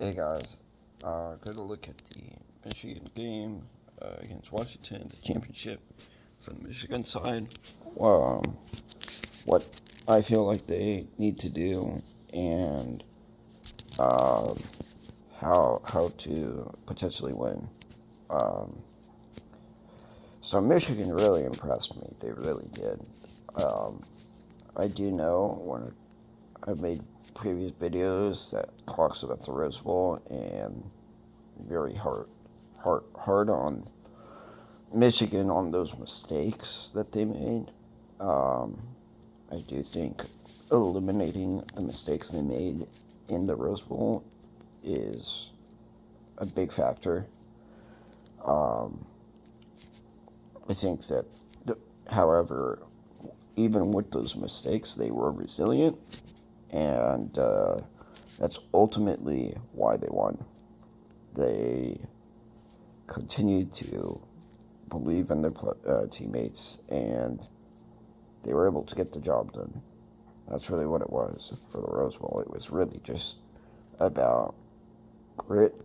Hey guys, got a look at the Michigan game against Washington, the championship for the Michigan side. Um, what I feel like they need to do and uh, how to potentially win. Um, so Michigan really impressed me. They really did. Um, I do know when I've made previous videos that talks about the Rose Bowl and very hard on Michigan on those mistakes that they made. Um, I do think eliminating the mistakes they made in the Rose Bowl is a big factor. Um, I think that, however, even with those mistakes, they were resilient, and that's ultimately why they won. They continued to believe in their teammates, and they were able to get the job done. That's really what it was for the Rose Bowl. It was really just about grit,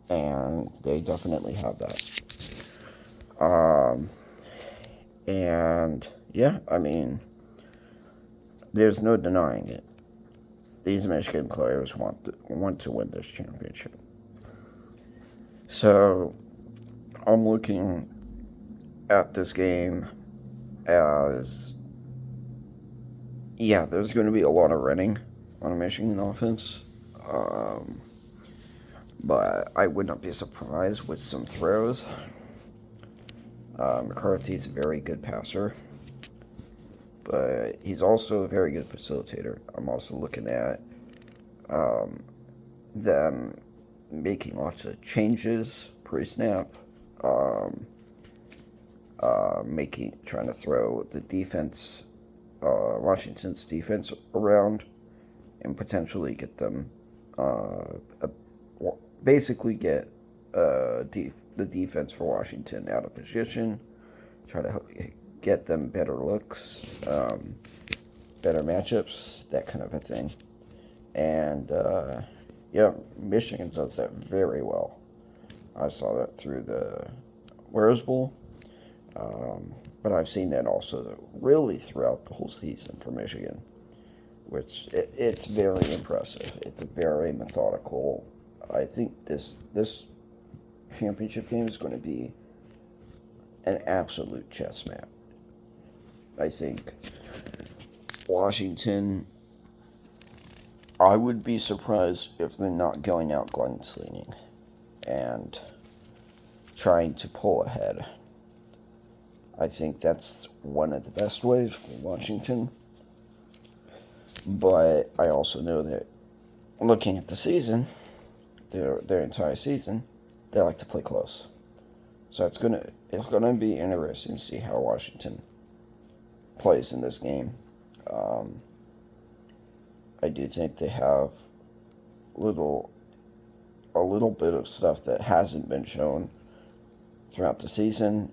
and they definitely have that. Um, and yeah, I mean, there's no denying it. These Michigan players want to win this championship. So I'm looking at this game as, yeah, there's going to be a lot of running on a Michigan offense. Um, but I would not be surprised with some throws. McCarthy's a very good passer, but he's also a very good facilitator. I'm also looking at um, them making lots of changes pre-snap, trying to throw the defense, Washington's defense around, and potentially get them, a, basically get the defense for Washington out of position, try to get them better looks, better matchups, that kind of a thing. And yeah, Michigan does that very well. I saw that through the Rose Bowl, but I've seen that also really throughout the whole season for Michigan, which it's very impressive. It's very methodical. I think this championship game is going to be an absolute chess match. I think Washington, I would be surprised if they're not going out gunslinging and trying to pull ahead. I think that's one of the best ways for Washington. But I also know that looking at the season, their entire season, they like to play close. So it's gonna be interesting to see how Washington plays in this game. Um, I do think they have little a little bit of stuff that hasn't been shown throughout the season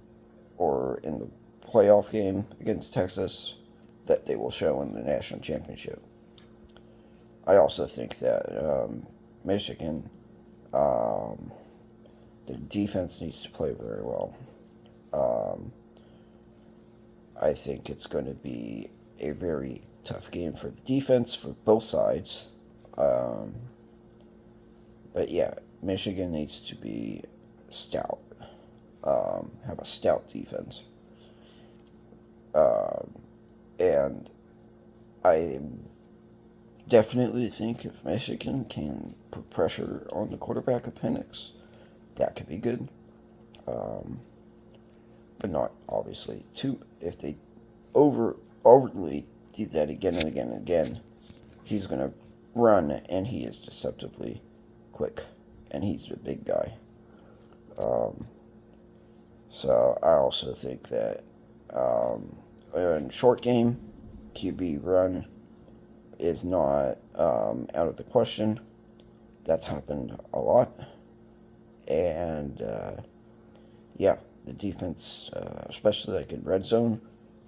or in the playoff game against Texas that they will show in the national championship. I also think that Michigan, um, the defense needs to play very well. Um, I think it's going to be a very tough game for the defense for both sides. Um, but yeah, Michigan needs to be stout, have a stout defense. Um, and I definitely think if Michigan can put pressure on the quarterback of Penix, that could be good. Um, but not obviously too. If they overly do that again and again and again, he's gonna run, and he is deceptively quick, and he's a big guy. Um, so I also think that in short game, QB run is not out of the question. That's happened a lot, and yeah, the defense, especially like in red zone,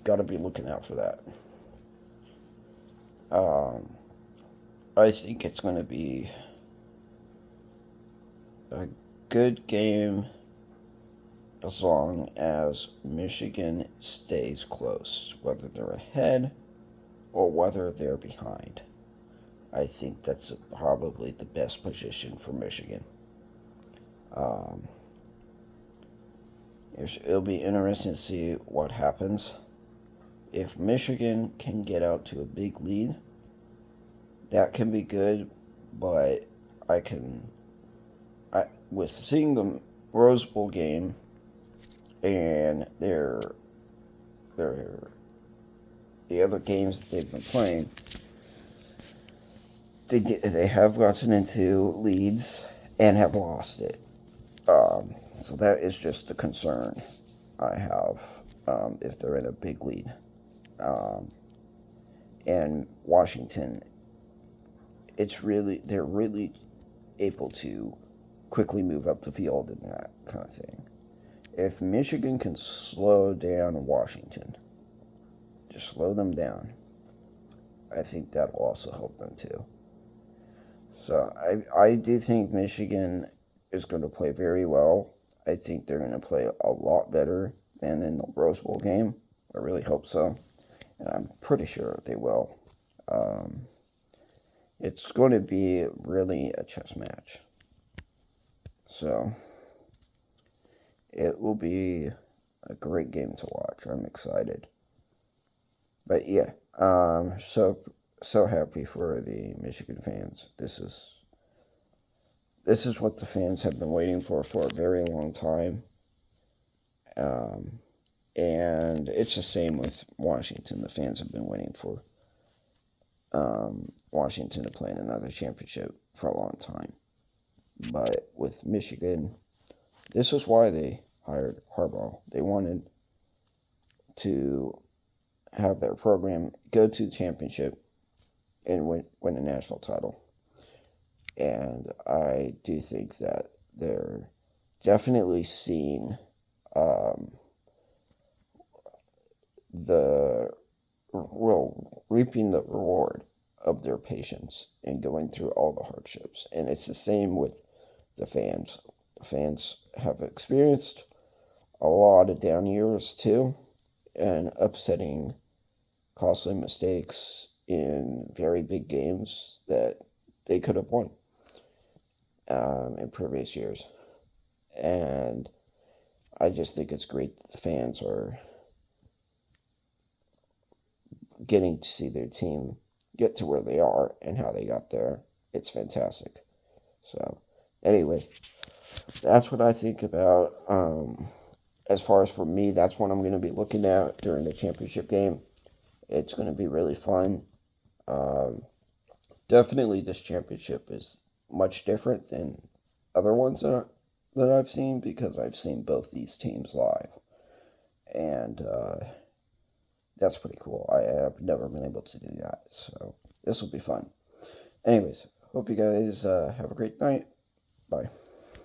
got to be looking out for that. Um, I think it's going to be a good game as long as Michigan stays close, whether they're ahead or whether they're behind. I think that's probably the best position for Michigan. Um, it'll be interesting to see what happens. If Michigan can get out to a big lead, that can be good, but with seeing the Rose Bowl game and the other games that they've been playing, they have gotten into leads and have lost it. So that is just a concern I have if they're in a big lead. And Washington, they're really able to quickly move up the field and that kind of thing. If Michigan can slow down Washington, just slow them down, I think that will also help them too. So I do think Michigan is going to play very well. I think they're going to play a lot better than in the Rose Bowl game. I really hope so. And I'm pretty sure they will. It's going to be really a chess match. So it will be a great game to watch. I'm excited. But yeah, so happy for the Michigan fans. This is what the fans have been waiting for a very long time. And it's the same with Washington. The fans have been waiting for Washington to play in another championship for a long time. But with Michigan, this is why they hired Harbaugh. They wanted to have their program go to the championship and win a national title. And I do think that they're definitely seeing reaping the reward of their patience and going through all the hardships. And it's the same with the fans. The fans have experienced a lot of down years too, and upsetting, costly mistakes in very big games that they could have won in previous years. And I just think it's great that the fans are getting to see their team get to where they are and how they got there. It's fantastic. So, anyways, that's what I think about. As far as for me, that's what I'm going to be looking at during the championship game. It's going to be really fun. Definitely, this championship is much different than other ones that I've seen because I've seen both these teams live. And that's pretty cool. I have never been able to do that. So this will be fun. Anyways, hope you guys have a great night. Bye.